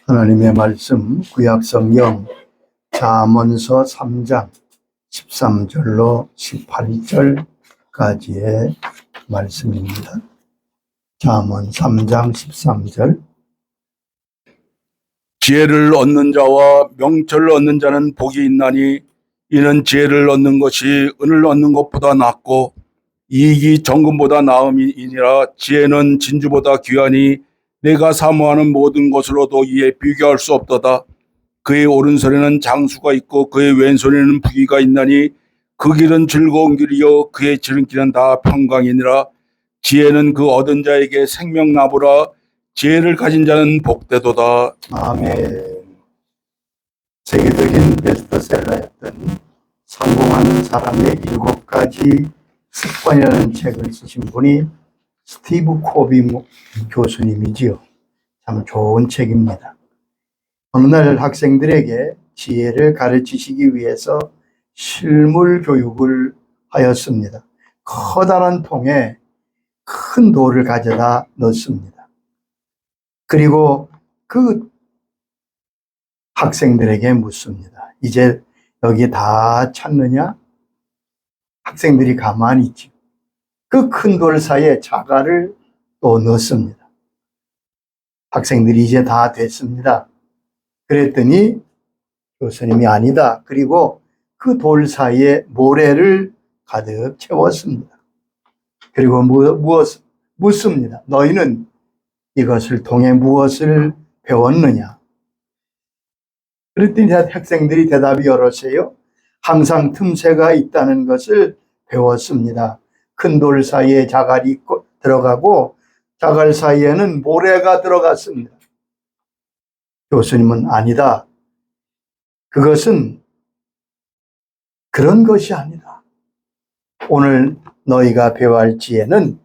하나님의 말씀 구약성경 잠언서 3장 13절로 18절까지의 말씀입니다. 잠언 3장 13절. 지혜를 얻는 자와 명철을 얻는 자는 복이 있나니 이는 지혜를 얻는 것이 은을 얻는 것보다 낫고 이익이 정금보다 나음이니라. 지혜는 진주보다 귀하니 내가 사모하는 모든 것으로도 이에 비교할 수 없도다. 그의 오른손에는 장수가 있고 그의 왼손에는 부귀가 있나니 그 길은 즐거운 길이요 그의 지름길은 다 평강이니라. 지혜는 그 얻은 자에게 생명나무라. 지혜를 가진 자는 복되도다. 아멘. 세계적인 베스트셀러였던 성공하는 사람의 7가지 습관이라는 책을 쓰신 분이 스티브 코비 교수님이지요. 참 좋은 책입니다. 어느 날 학생들에게 지혜를 가르치시기 위해서 실물 교육을 하였습니다. 커다란 통에 큰 돌을 가져다 넣습니다. 그리고 그 학생들에게 묻습니다. 이제 여기 다 찾느냐? 학생들이 가만히 있지. 그 큰 돌 사이에 자갈을 또 넣습니다. 학생들이 이제 다 됐습니다. 그랬더니 교수님이 아니다. 그리고 그 돌 사이에 모래를 가득 채웠습니다. 그리고 묻습니다. 너희는 이것을 통해 무엇을 배웠느냐? 그랬더니 학생들이 대답이 여럿이에요. 항상 틈새가 있다는 것을 배웠습니다. 큰 돌 사이에 자갈이 들어가고 자갈 사이에는 모래가 들어갔습니다. 교수님은 아니다. 그것은 그런 것이 아니다. 오늘 너희가 배워야 할 지혜는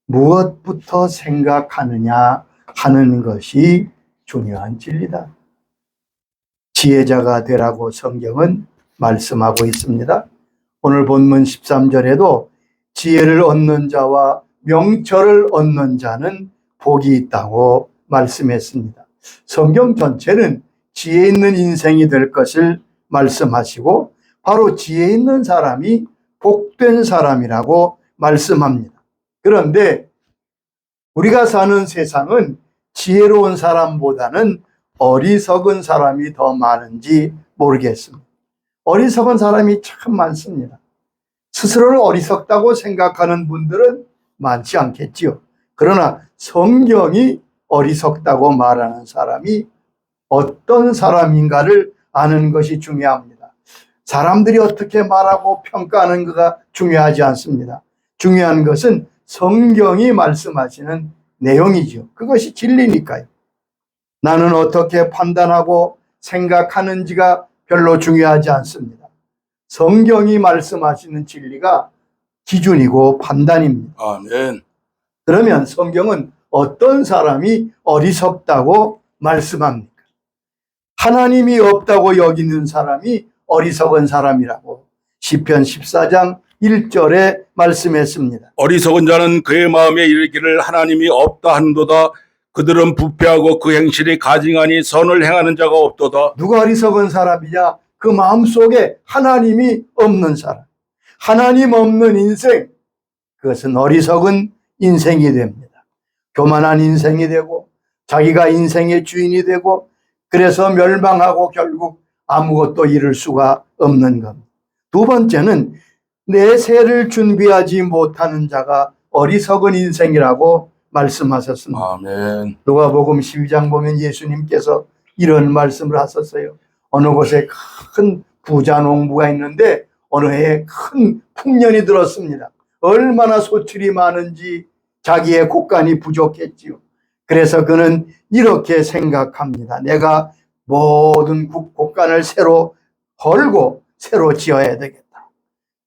무엇부터 생각하느냐 하는 것이 중요한 진리다. 지혜자가 되라고 성경은 말씀하고 있습니다. 오늘 본문 13절에도 지혜를 얻는 자와 명철을 얻는 자는 복이 있다고 말씀했습니다. 성경 전체는 지혜 있는 인생이 될 것을 말씀하시고 바로 지혜 있는 사람이 복된 사람이라고 말씀합니다. 그런데 우리가 사는 세상은 지혜로운 사람보다는 어리석은 사람이 더 많은지 모르겠습니다. 어리석은 사람이 참 많습니다. 스스로를 어리석다고 생각하는 분들은 많지 않겠지요. 그러나 성경이 어리석다고 말하는 사람이 어떤 사람인가를 아는 것이 중요합니다. 사람들이 어떻게 말하고 평가하는 것가 중요하지 않습니다. 중요한 것은 성경이 말씀하시는 내용이죠. 그것이 진리니까요. 나는 어떻게 판단하고 생각하는지가 별로 중요하지 않습니다. 성경이 말씀하시는 진리가 기준이고 판단입니다. 아멘. 그러면 성경은 어떤 사람이 어리석다고 말씀합니까? 하나님이 없다고 여기는 사람이 어리석은 사람이라고 시편 14장 1절에 말씀했습니다. 어리석은 자는 그의 마음에 이르기를 하나님이 없다 한도다. 그들은 부패하고 그 행실이 가증하니 선을 행하는 자가 없도다. 누가 어리석은 사람이냐? 그 마음속에 하나님이 없는 사람. 하나님 없는 인생, 그것은 어리석은 인생이 됩니다. 교만한 인생이 되고 자기가 인생의 주인이 되고 그래서 멸망하고 결국 아무것도 이룰 수가 없는 겁니다. 두 번째는 내 새를 준비하지 못하는 자가 어리석은 인생이라고 말씀하셨습니다. 아멘. 누가복음 12장 보면 예수님께서 이런 말씀을 하셨어요. 어느 곳에 큰 부자 농부가 있는데 어느 해에 큰 풍년이 들었습니다. 얼마나 소출이 많은지 자기의 곡간이 부족했지요. 그래서 그는 이렇게 생각합니다. 내가 모든 곡간을 새로 헐고 새로 지어야 되겠다.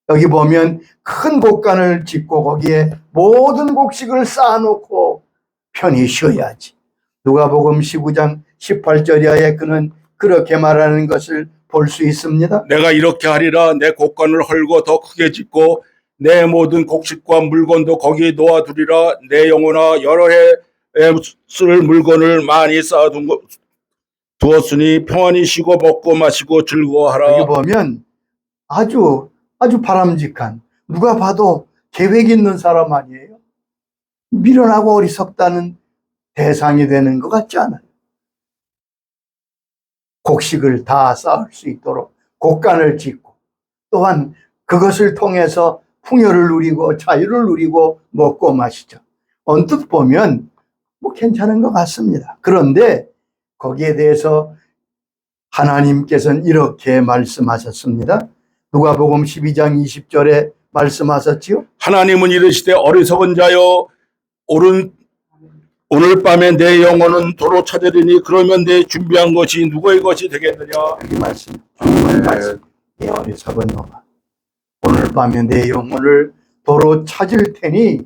여기 보면 큰 곡간을 짓고 거기에 모든 곡식을 쌓아놓고 편히 쉬어야지. 누가복음 19장 18절에 그는 그렇게 말하는 것을 볼 수 있습니다. 내가 이렇게 하리라. 내 곡간을 헐고 더 크게 짓고 내 모든 곡식과 물건도 거기에 놓아두리라. 내 영혼아 여러 해 쓸 물건을 많이 쌓아둔 것 두었으니 평안히 쉬고 먹고 마시고 여기 즐거워하라. 보면 아주 바람직한, 누가 봐도 계획 있는 사람 아니에요? 미련하고 어리석다는 대상이 되는 것 같지 않아요? 곡식을 다 쌓을 수 있도록 곡간을 짓고, 또한 그것을 통해서 풍요를 누리고 자유를 누리고 먹고 마시죠. 언뜻 보면 뭐 괜찮은 것 같습니다. 그런데 거기에 대해서 하나님께서는 이렇게 말씀하셨습니다. 누가복음 12장 20절에 말씀하셨지요. 하나님은 이르시되 어리석은 자여 오늘 밤에 내 영혼은 도로 찾으리니 그러면 내 준비한 것이 누구의 것이 되겠느냐. 여기 말씀, 주님의 말씀. 이 어리석은 놈아, 오늘 밤에 내 영혼을 도로 찾을 테니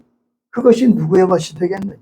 그것이 누구의 것이 되겠느냐.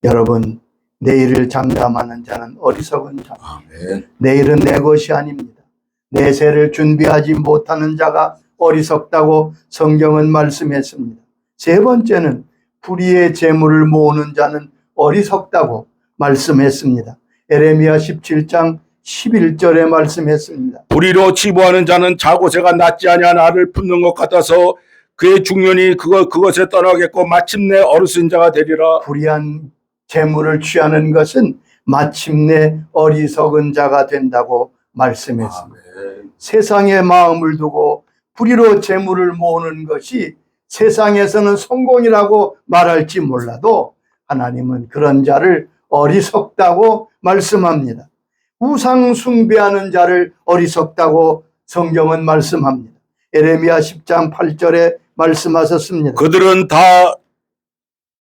여러분, 내일을 장담하는 자는 어리석은 자. 아멘. 내일은 내 것이 아닙니다. 내세를 준비하지 못하는 자가 어리석다고 성경은 말씀했습니다. 세 번째는 불의의 재물을 모으는 자는 어리석다고 말씀했습니다. 에레미야 17장 11절에 말씀했습니다. 불의로 치부하는 자는 자고새가 낫지 아니한 알을 품는 것 같아서 그의 중년이 그것에 떠나겠고 마침내 어리석은 자가 되리라. 불의한 재물을 취하는 것은 마침내 어리석은 자가 된다고 말씀했습니다. 아멘. 세상의 마음을 두고 불의로 재물을 모으는 것이 세상에서는 성공이라고 말할지 몰라도 하나님은 그런 자를 어리석다고 말씀합니다. 우상 숭배하는 자를 어리석다고 성경은 말씀합니다. 에레미야 10장 8절에 말씀하셨습니다. 그들은 다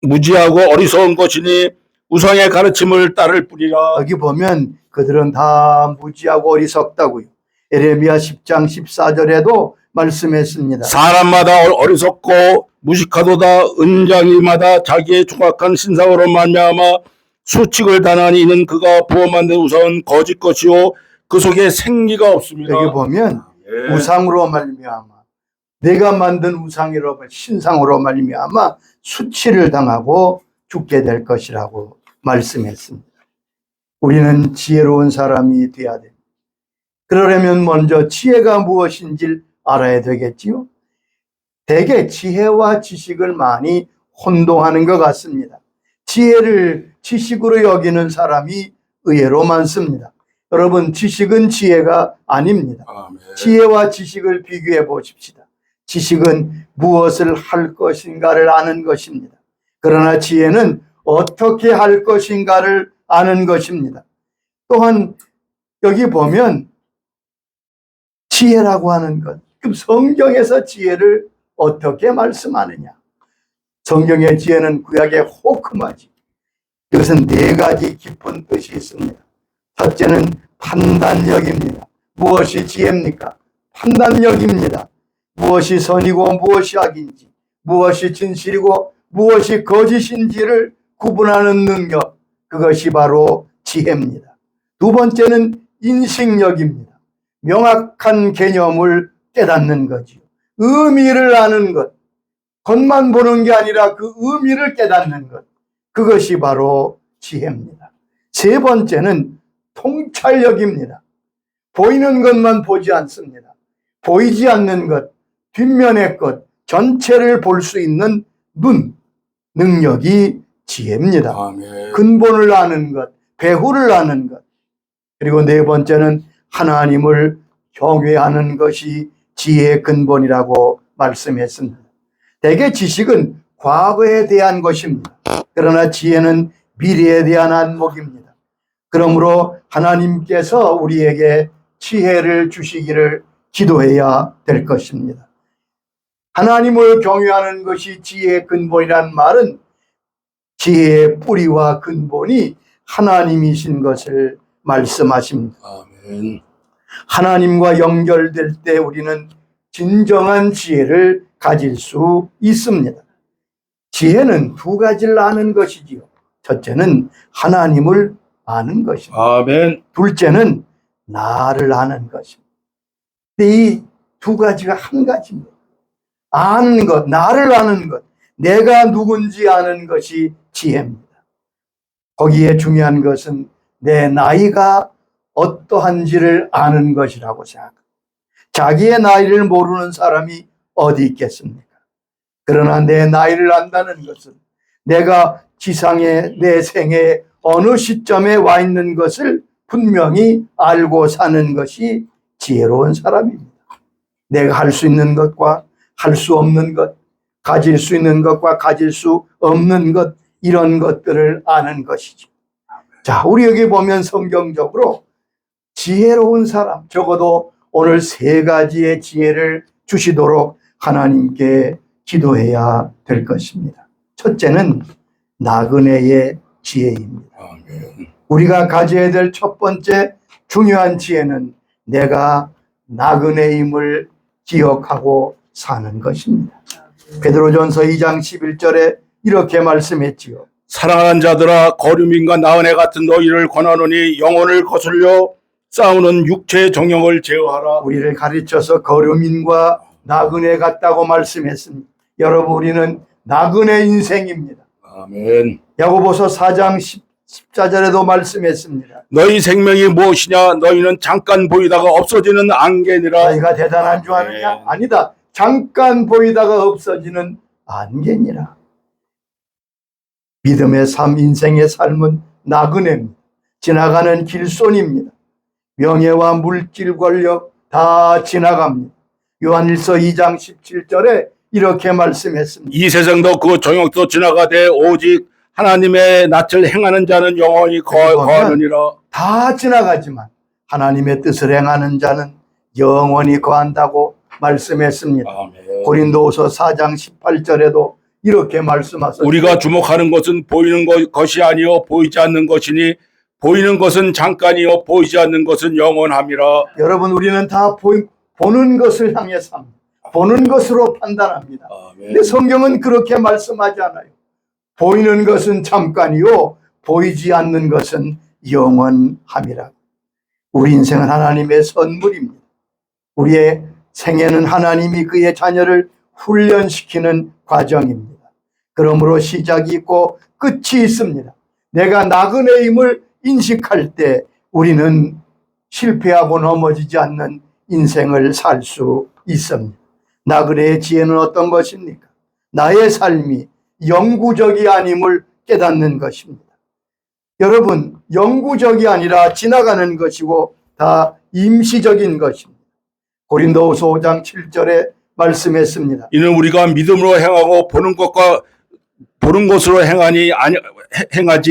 무지하고 어리석은 것이니 우상의 가르침을 따를 뿐이라. 여기 보면 그들은 다 무지하고 어리석다고요. 에레미야 10장 14절에도 말씀했습니다. 사람마다 어리석고 무식하도다. 은장이마다 자기의 조각한 신상으로 말미암아 수칙을 단하니 이는 그가 부어 만든 우상은 거짓 것이요 그 속에 생기가 없습니다. 여기 보면 예. 우상으로 말미암아, 내가 만든 우상으로 신상으로 말미암아 수치를 당하고 죽게 될 것이라고 말씀했습니다. 우리는 지혜로운 사람이 되어야 됩니다. 그러려면 먼저 지혜가 무엇인지 알아야 되겠지요. 대개 지혜와 지식을 많이 혼동하는 것 같습니다. 지혜를 지식으로 여기는 사람이 의외로 많습니다. 여러분, 지식은 지혜가 아닙니다. 아멘. 지혜와 지식을 비교해 보십시다. 지식은 무엇을 할 것인가를 아는 것입니다. 그러나 지혜는 어떻게 할 것인가를 아는 것입니다. 또한 여기 보면 지혜라고 하는 것, 그럼 성경에서 지혜를 어떻게 말씀하느냐? 성경의 지혜는 구약의 호크마지. 이것은 네 가지 깊은 뜻이 있습니다. 첫째는 판단력입니다. 무엇이 지혜입니까? 판단력입니다. 무엇이 선이고 무엇이 악인지, 무엇이 진실이고 무엇이 거짓인지를 구분하는 능력, 그것이 바로 지혜입니다. 두 번째는 인식력입니다. 명확한 개념을 깨닫는 거지요. 의미를 아는 것, 겉만 보는 게 아니라 그 의미를 깨닫는 것, 그것이 바로 지혜입니다. 세 번째는 통찰력입니다. 보이는 것만 보지 않습니다. 보이지 않는 것, 뒷면의 것, 전체를 볼 수 있는 눈, 능력이 지혜입니다. 아멘. 근본을 아는 것, 배후를 아는 것. 그리고 네 번째는 하나님을 경외하는 것이 지혜의 근본이라고 말씀했습니다. 대개 지식은 과거에 대한 것입니다. 그러나 지혜는 미래에 대한 안목입니다. 그러므로 하나님께서 우리에게 지혜를 주시기를 기도해야 될 것입니다. 하나님을 경외하는 것이 지혜의 근본이라는 말은 지혜의 뿌리와 근본이 하나님이신 것을 말씀하십니다. 아멘. 하나님과 연결될 때 우리는 진정한 지혜를 가질 수 있습니다. 지혜는 두 가지를 아는 것이지요. 첫째는 하나님을 아는 것입니다. 아멘. 둘째는 나를 아는 것입니다. 이 두 가지가 한 가지입니다. 아는 것, 나를 아는 것, 내가 누군지 아는 것이 지혜입니다. 거기에 중요한 것은 내 나이가 어떠한지를 아는 것이라고 생각합니다. 자기의 나이를 모르는 사람이 어디 있겠습니까? 그러나 내 나이를 안다는 것은 내가 지상에 내 생애 어느 시점에 와 있는 것을 분명히 알고 사는 것이 지혜로운 사람입니다. 내가 할 수 있는 것과 할 수 없는 것, 가질 수 있는 것과 가질 수 없는 것, 이런 것들을 아는 것이죠. 자, 우리 여기 보면 성경적으로 지혜로운 사람, 적어도 오늘 3가지의 지혜를 주시도록 하나님께 기도해야 될 것입니다. 첫째는 나그네의 지혜입니다. 우리가 가져야 될 첫 번째 중요한 지혜는 내가 나그네임을 기억하고 사는 것입니다. 베드로전서 2장 11절에 이렇게 말씀했지요. 사랑하는 자들아, 거류민과 나그네 같은 너희를 권하노니 영혼을 거슬려 싸우는 육체의 정욕을 제어하라. 우리를 가르쳐서 거류민과 나그네 같다고 말씀했습니다. 여러분, 우리는 나그네 인생입니다. 아멘. 야고보서 4장 14절에도 말씀했습니다. 너희 생명이 무엇이냐? 너희는 잠깐 보이다가 없어지는 안개니라. 너희가 대단한 줄 아느냐? 아니다. 잠깐 보이다가 없어지는 안개니라. 믿음의 삶, 인생의 삶은 나그네입니다. 지나가는 길손입니다. 명예와 물질, 권력 다 지나갑니다. 요한일서 2장 17절에 이렇게 말씀했습니다. 이 세상도 그 정욕도 지나가되 오직 하나님의 낯을 행하는 자는 영원히 거하느니라. 다 지나가지만 하나님의 뜻을 행하는 자는 영원히 거한다고 말씀했습니다. 아멘. 고린도후서 4장 18절에도 이렇게 말씀하셨습니다. 우리가 주목하는 것은 보이는 것이 아니요 보이지 않는 것이니 보이는 것은 잠깐이요 보이지 않는 것은 영원함이라. 여러분, 우리는 다 보는 것을 향해 삽니다. 보는 것으로 판단합니다. 근데 성경은 그렇게 말씀하지 않아요. 보이는 것은 잠깐이요 보이지 않는 것은 영원함이라. 우리 인생은 하나님의 선물입니다. 우리의 생애는 하나님이 그의 자녀를 훈련시키는 과정입니다. 그러므로 시작이 있고 끝이 있습니다. 내가 나그네임을 인식할 때 우리는 실패하고 넘어지지 않는 인생을 살 수 있습니다. 나그네의 지혜는 어떤 것입니까? 나의 삶이 영구적이 아님을 깨닫는 것입니다. 여러분, 영구적이 아니라 지나가는 것이고 다 임시적인 것입니다. 고린도후서 5장 7절에 말씀했습니다. 이는 우리가 믿음으로 행하고 보는 것으로 행하지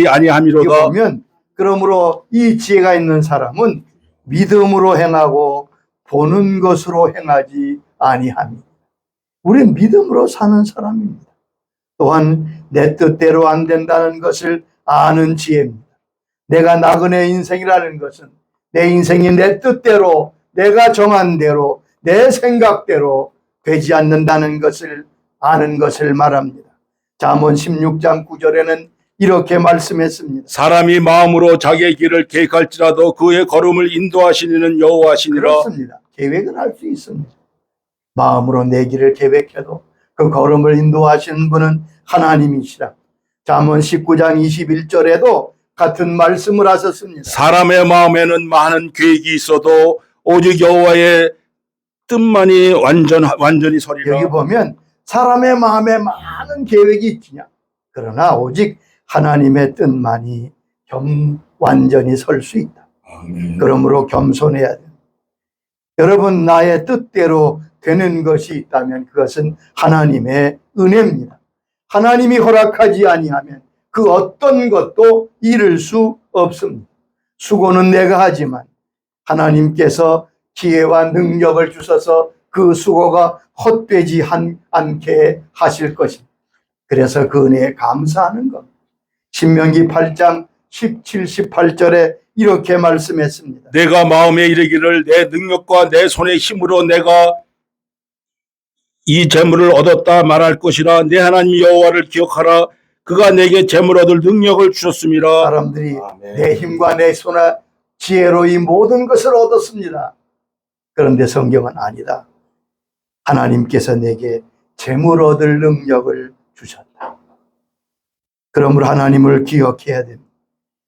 아니함이로다. 보면 그러므로 이 지혜가 있는 사람은 믿음으로 행하고 보는 것으로 행하지 아니함이다. 우리는 믿음으로 사는 사람입니다. 또한 내 뜻대로 안 된다는 것을 아는 지혜입니다. 내가 나그네 인생이라는 것은 내 인생이 내 뜻대로, 내가 정한 대로, 내 생각대로 되지 않는다는 것을 아는 것을 말합니다. 잠언 16장 9절에는 이렇게 말씀했습니다. 사람이 마음으로 자기의 길을 계획할지라도 그의 걸음을 인도하시는 여호와시니라. 그렇습니다. 계획은 할 수 있습니다. 마음으로 내 길을 계획해도 그 걸음을 인도하시는 분은 하나님이시라. 잠언 19장 21절에도 같은 말씀을 하셨습니다. 사람의 마음에는 많은 계획이 있어도 오직 여호와의 뜻만이 완전히 서리라. 여기 보면 사람의 마음에 많은 계획이 있지냐, 그러나 오직 하나님의 뜻만이 완전히 설 수 있다. 그러므로 겸손해야 됩니다. 여러분, 나의 뜻대로 되는 것이 있다면 그것은 하나님의 은혜입니다. 하나님이 허락하지 아니하면 그 어떤 것도 이룰 수 없습니다. 수고는 내가 하지만 하나님께서 기회와 능력을 주셔서 그 수고가 헛되지 않게 하실 것입니다. 그래서 그 은혜에 감사하는 겁니다. 신명기 8장 17, 18절에 이렇게 말씀했습니다. 내가 마음에 이르기를 내 능력과 내 손의 힘으로 내가 이 재물을 얻었다 말할 것이라. 내 하나님 여호와를 기억하라. 그가 내게 재물 얻을 능력을 주셨습니다. 사람들이 아멘. 내 힘과 내 손과 지혜로 이 모든 것을 얻었습니다. 그런데 성경은 아니다. 하나님께서 내게 재물 얻을 능력을 주셨다. 그러므로 하나님을 기억해야 됩니다.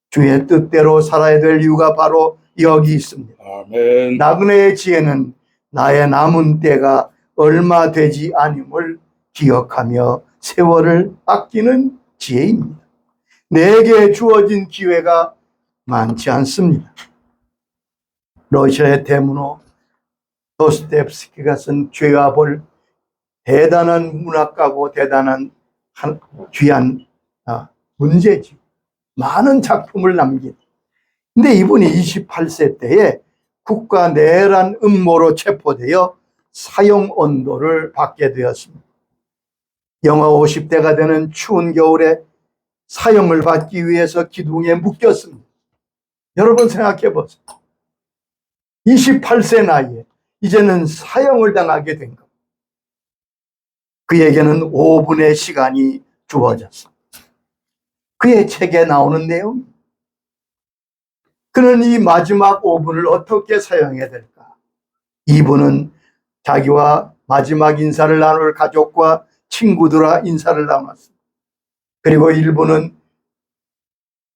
주의 뜻대로 살아야 될 이유가 바로 여기 있습니다. 아멘. 나그네의 지혜는 나의 남은 때가 얼마 되지 않음을 기억하며 세월을 아끼는 지혜입니다. 내게 주어진 기회가 많지 않습니다. 러시아의 대문호 도스토옙스키가 쓴 죄와 벌, 대단한 문학가고 대단한 귀한 문제지. 많은 작품을 남긴. 근데 이분이 28세 때에 국가 내란 음모로 체포되어 사형 언도를 받게 되었습니다. 영하 50대가 되는 추운 겨울에 사형을 받기 위해서 기둥에 묶였습니다. 여러분 생각해 보세요. 28세 나이에 이제는 사형을 당하게 된 것. 그에게는 5분의 시간이 주어졌습니다. 그의 책에 나오는 내용. 그는 이 마지막 5분을 어떻게 사용해야 될까? 2분은 자기와 마지막 인사를 나눌 가족과 친구들과 인사를 나눴습니다. 그리고 1분은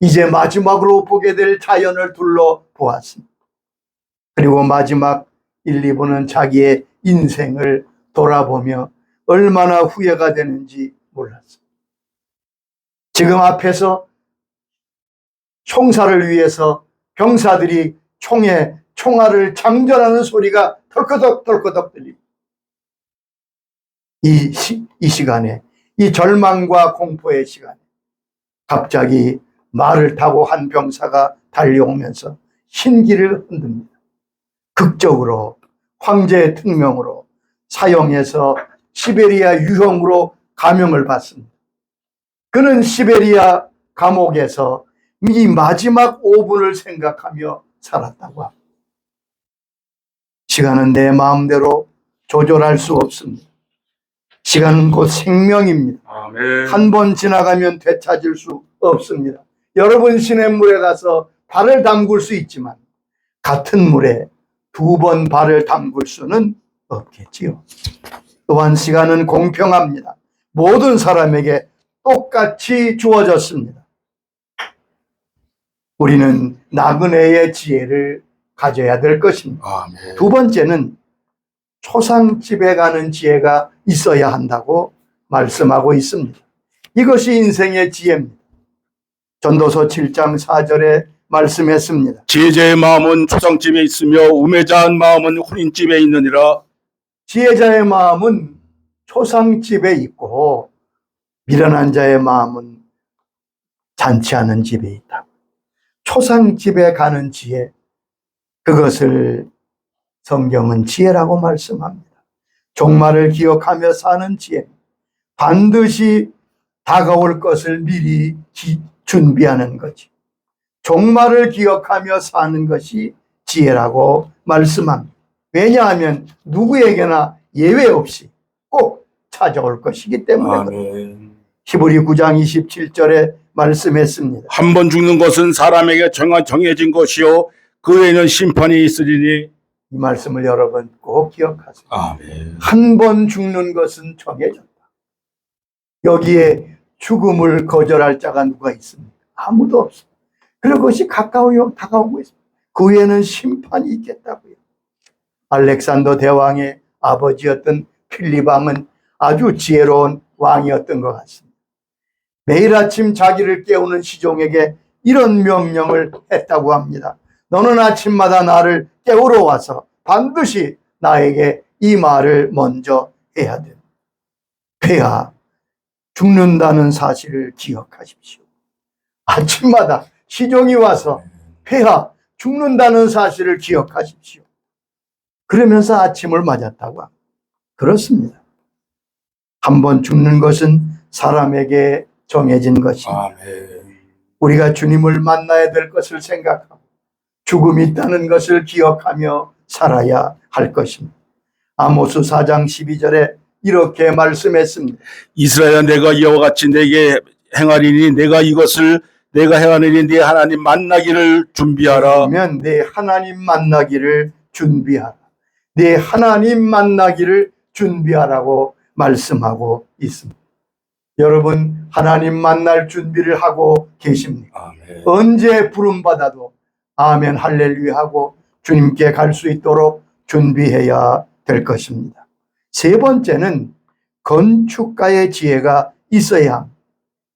이제 마지막으로 보게 될 자연을 둘러보았습니다. 그리고 마지막 1, 2분은 자기의 인생을 돌아보며 얼마나 후회가 되는지 몰랐습니다. 지금 앞에서 총사를 위해서 병사들이 총에 총알을 장전하는 소리가 덜커덕 들립니다. 이 시간에, 이 절망과 공포의 시간에 갑자기 말을 타고 한 병사가 달려오면서 흰기를 흔듭니다. 극적으로 황제의 특명으로 사형해서 시베리아 유형으로 감형을 받습니다. 그는 시베리아 감옥에서 이 마지막 5분을 생각하며 살았다고 합니다. 시간은 내 마음대로 조절할 수 없습니다. 시간은 곧 생명입니다. 아멘. 한 번 지나가면 되찾을 수 없습니다. 여러분 시냇물에 가서 발을 담글 수 있지만 같은 물에 2번 발을 담글 수는 없겠지요. 또한 시간은 공평합니다. 모든 사람에게 똑같이 주어졌습니다. 우리는 나그네의 지혜를 가져야 될 것입니다. 아멘. 두 번째는 초상집에 가는 지혜가 있어야 한다고 말씀하고 있습니다. 이것이 인생의 지혜입니다. 전도서 7장 4절에 말씀했습니다. 지혜자의 마음은 초상집에 있으며 우매자한 마음은 혼인집에 있느니라. 지혜자의 마음은 초상집에 있고 미련한 자의 마음은 잔치하는 집에 있다. 초상집에 가는 지혜, 그것을 성경은 지혜라고 말씀합니다. 종말을 기억하며 사는 지혜, 반드시 다가올 것을 미리 준비하는 거지. 종말을 기억하며 사는 것이 지혜라고 말씀합니다. 왜냐하면 누구에게나 예외 없이 꼭 찾아올 것이기 때문에 아멘. 히브리 9장 27절에 말씀했습니다. 한 번 죽는 것은 사람에게 정해진 것이요 그 외에는 심판이 있으리니. 이 말씀을 여러분 꼭 기억하세요. 아멘. 한 번 죽는 것은 정해졌다. 여기에 죽음을 거절할 자가 누가 있습니까? 아무도 없습니다. 그리고 그것이 가까워요 다가오고 있습니다. 그 외에는 심판이 있겠다고요. 알렉산더 대왕의 아버지였던 필립 왕은 아주 지혜로운 왕이었던 것 같습니다. 매일 아침 자기를 깨우는 시종에게 이런 명령을 했다고 합니다. 너는 아침마다 나를 깨우러 와서 반드시 나에게 이 말을 먼저 해야 된다. 폐하, 죽는다는 사실을 기억하십시오. 아침마다 시종이 와서 폐하, 죽는다는 사실을 기억하십시오. 그러면서 아침을 맞았다고 합니다. 그렇습니다. 한 번 죽는 것은 사람에게 정해진 것입니다. 아멘. 우리가 주님을 만나야 될 것을 생각하고 죽음이 있다는 것을 기억하며 살아야 할 것입니다. 아모스 4장 12절에 이렇게 말씀했습니다. 이스라엘아, 내가 이와 같이 내게 행하리니 내가 이것을 내가 행하느니 네 하나님 만나기를 준비하라. 그러면 내 하나님 만나기를 준비하라. 내 하나님 만나기를 준비하라고 말씀하고 있습니다. 여러분 하나님 만날 준비를 하고 계십니까? 아멘. 언제 부름받아도 아멘 할렐루야 하고 주님께 갈 수 있도록 준비해야 될 것입니다. 세 번째는 건축가의 지혜가 있어야 합니다.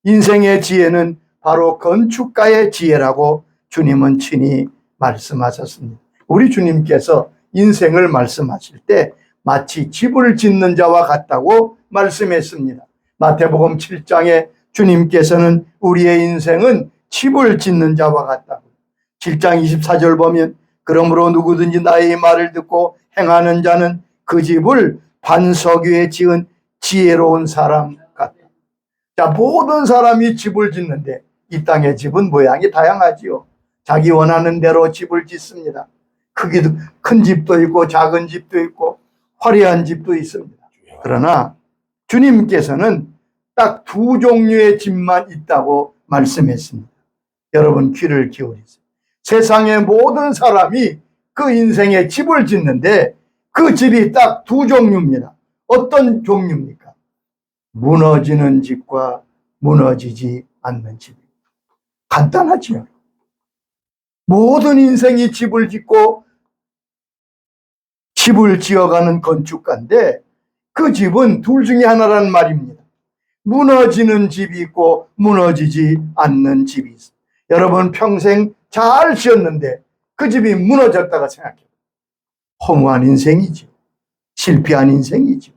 인생의 지혜는 바로 건축가의 지혜라고 주님은 친히 말씀하셨습니다. 우리 주님께서 인생을 말씀하실 때 마치 집을 짓는 자와 같다고 말씀했습니다. 마태복음 7장에 주님께서는 우리의 인생은 집을 짓는 자와 같다고. 7장 24절 보면 그러므로 누구든지 나의 말을 듣고 행하는 자는 그 집을 반석 위에 지은 지혜로운 사람 같다. 자, 모든 사람이 집을 짓는데 이 땅의 집은 모양이 다양하지요. 자기 원하는 대로 집을 짓습니다. 크기도 큰 집도 있고 작은 집도 있고 화려한 집도 있습니다. 그러나 주님께서는 딱 두 종류의 집만 있다고 말씀했습니다. 여러분 귀를 기울이세요. 세상의 모든 사람이 그 인생에 집을 짓는데 그 집이 딱 두 종류입니다. 어떤 종류입니까? 무너지는 집과 무너지지 않는 집입니다. 간단하지요. 모든 인생이 집을 짓고 집을 지어가는 건축가인데 그 집은 둘 중에 하나란 말입니다. 무너지는 집이 있고 무너지지 않는 집이 있습니다. 여러분 평생 잘 지었는데 그 집이 무너졌다가 생각해요. 허무한 인생이죠. 실패한 인생이죠.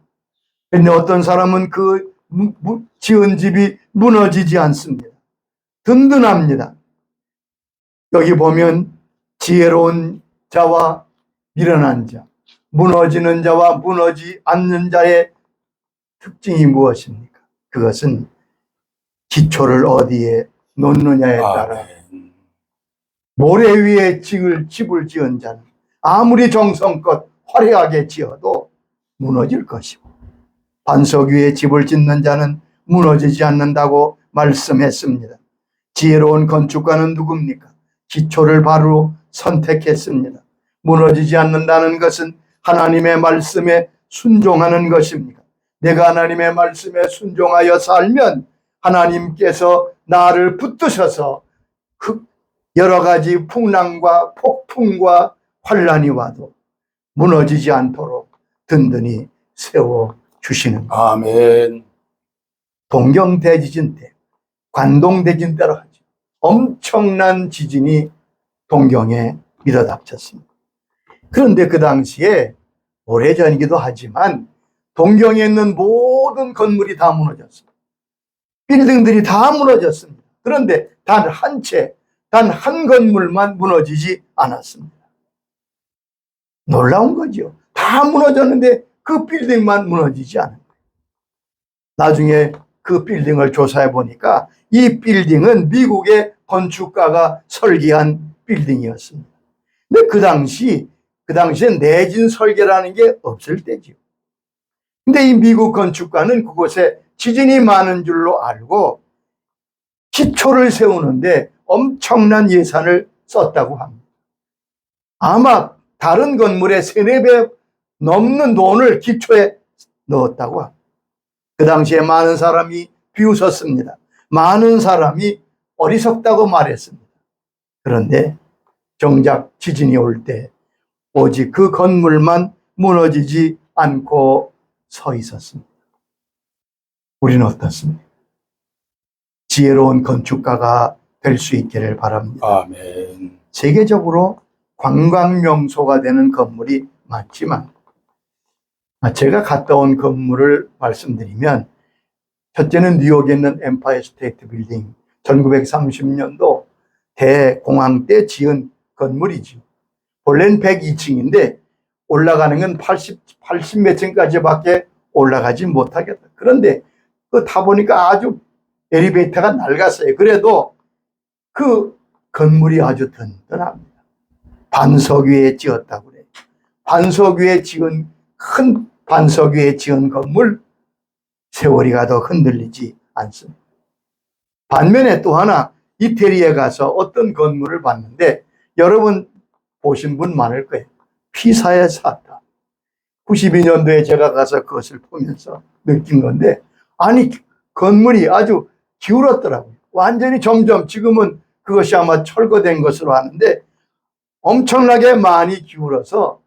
그런데 어떤 사람은 그 지은 집이 무너지지 않습니다. 든든합니다. 여기 보면 지혜로운 자와 미련한 자, 무너지는 자와 무너지지 않는 자의 특징이 무엇입니까? 그것은 기초를 어디에 놓느냐에 따라 모래 위에 집을 지은 자는 아무리 정성껏 화려하게 지어도 무너질 것이고 반석 위에 집을 짓는 자는 무너지지 않는다고 말씀했습니다. 지혜로운 건축가는 누굽니까? 기초를 바로 선택했습니다. 무너지지 않는다는 것은 하나님의 말씀에 순종하는 것입니다. 내가 하나님의 말씀에 순종하여 살면 하나님께서 나를 붙드셔서 여러 가지 풍랑과 폭풍과 환란이 와도 무너지지 않도록 든든히 세워주시는 것. 아멘. 동경대지진 때, 관동대지진 때로 하죠. 엄청난 지진이 동경에 밀어닥쳤습니다. 그런데 그 당시에 오래전이기도 하지만 동경에 있는 모든 건물이 다 무너졌습니다. 빌딩들이 다 무너졌습니다. 그런데 단 한 채, 단 한 건물만 무너지지 않았습니다. 놀라운 거죠. 다 무너졌는데 그 빌딩만 무너지지 않은 거예요. 나중에 그 빌딩을 조사해 보니까 이 빌딩은 미국의 건축가가 설계한 빌딩이었습니다. 근데 그 당시에 내진 설계라는 게 없을 때죠. 근데 이 미국 건축가는 그곳에 지진이 많은 줄로 알고 기초를 세우는데 엄청난 예산을 썼다고 합니다. 아마 다른 건물의 3-4배 넘는 돈을 기초에 넣었다고 합니다. 그 당시에 많은 사람이 비웃었습니다. 많은 사람이 어리석다고 말했습니다. 그런데 정작 지진이 올 때 오직 그 건물만 무너지지 않고 서 있었습니다. 우리는 어떻습니까? 지혜로운 건축가가 될 수 있기를 바랍니다. 아멘. 세계적으로 관광명소가 되는 건물이 많지만 제가 갔다 온 건물을 말씀드리면 첫째는 뉴욕에 있는 엠파이어 스테이트 빌딩, 1930년도 대공황 때 지은 건물이죠. 원래는 102층인데 올라가는 건 80몇 층까지밖에 올라가지 못하겠다. 그런데 그 타보니까 아주 엘리베이터가 낡았어요. 그래도 그 건물이 아주 든든합니다. 반석 위에 지었다고 그래요. 반석 위에 지은 큰 반석 위에 지은 건물 세월이 가도 흔들리지 않습니다. 반면에 또 하나 이태리에 가서 어떤 건물을 봤는데 여러분 보신 분 많을 거예요. 피사의 사탑. 92년도에 제가 가서 그것을 보면서 느낀 건데 아니 건물이 아주 기울었더라고요. 완전히 점점 지금은 그것이 아마 철거된 것으로 아는데 엄청나게 많이 기울어서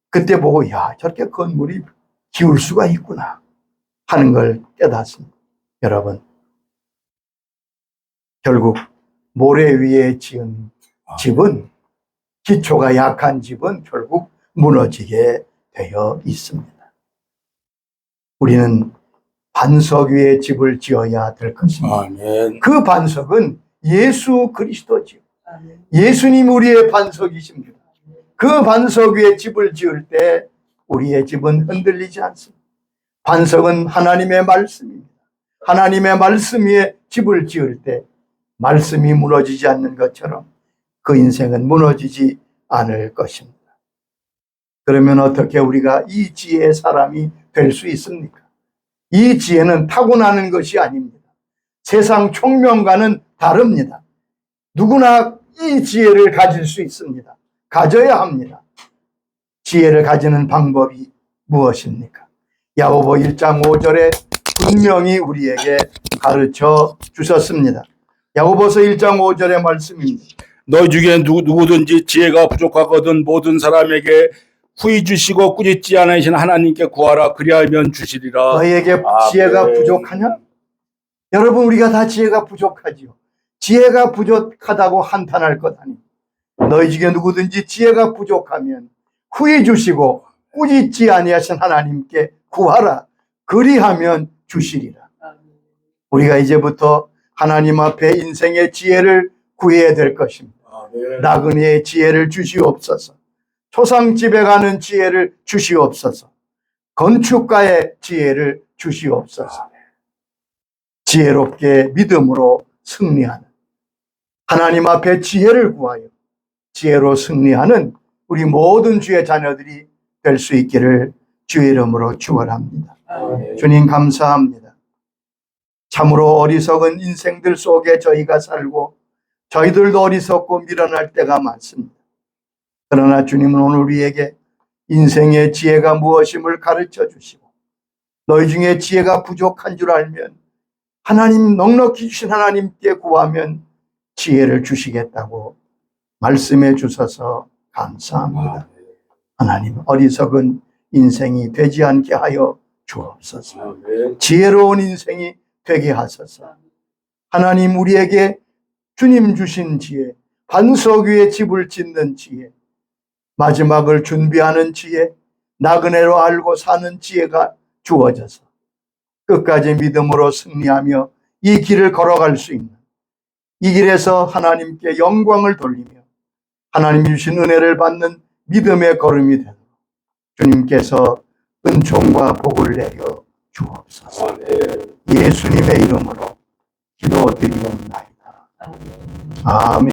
그때 보고 야 저렇게 건물이 기울 수가 있구나 하는 걸 깨닫습니다. 여러분 결국 모래 위에 지은 집은 기초가 약한 집은 결국 무너지게 되어 있습니다. 우리는 반석 위에 집을 지어야 될 것입니다. 아멘. 그 반석은 예수 그리스도지요. 예수님 우리의 반석이십니다. 그 반석 위에 집을 지을 때 우리의 집은 흔들리지 않습니다. 반석은 하나님의 말씀입니다. 하나님의 말씀 위에 집을 지을 때 말씀이 무너지지 않는 것처럼 그 인생은 무너지지 않을 것입니다. 그러면 어떻게 우리가 이 지혜의 사람이 될 수 있습니까? 이 지혜는 타고나는 것이 아닙니다. 세상 총명과는 다릅니다. 누구나 이 지혜를 가질 수 있습니다. 가져야 합니다. 지혜를 가지는 방법이 무엇입니까? 야고보 1장 5절에 분명히 우리에게 가르쳐 주셨습니다. 야고보서 1장 5절의 말씀입니다. 너희 중에 누구든지 지혜가 부족하거든 모든 사람에게 후히 주시고 꾸짖지 않으신 하나님께 구하라 그리하면 주시리라. 너희에게 지혜가 부족하냐? 여러분 우리가 다 지혜가 부족하지요. 지혜가 부족하다고 한탄할 것 아닙니다. 너희 중에 누구든지 지혜가 부족하면 후히 주시고 꾸짖지 아니하신 하나님께 구하라 그리하면 주시리라. 우리가 이제부터 하나님 앞에 인생의 지혜를 구해야 될 것입니다. 나그네의 지혜를 주시옵소서. 초상집에 가는 지혜를 주시옵소서. 건축가의 지혜를 주시옵소서. 지혜롭게 믿음으로 승리하는 하나님 앞에 지혜를 구하여 지혜로 승리하는 우리 모든 주의 자녀들이 될 수 있기를 주의 이름으로 축원합니다. 주님 감사합니다. 참으로 어리석은 인생들 속에 저희가 살고 저희들도 어리석고 미련할 때가 많습니다. 그러나 주님은 오늘 우리에게 인생의 지혜가 무엇임을 가르쳐 주시고 너희 중에 지혜가 부족한 줄 알면 하나님 넉넉히 주신 하나님께 구하면 지혜를 주시겠다고 말씀해 주셔서 감사합니다. 하나님 어리석은 인생이 되지 않게 하여 주옵소서. 지혜로운 인생이 되게 하소서. 하나님 우리에게 주님 주신 지혜, 반석 위에 집을 짓는 지혜, 마지막을 준비하는 지혜, 나그네로 알고 사는 지혜가 주어져서 끝까지 믿음으로 승리하며 이 길을 걸어갈 수 있는 이 길에서 하나님께 영광을 돌리며 하나님 주신 은혜를 받는 믿음의 걸음이 되도록 주님께서 은총과 복을 내려 주옵소서. 예수님의 이름으로 기도드리옵나이다. 아멘.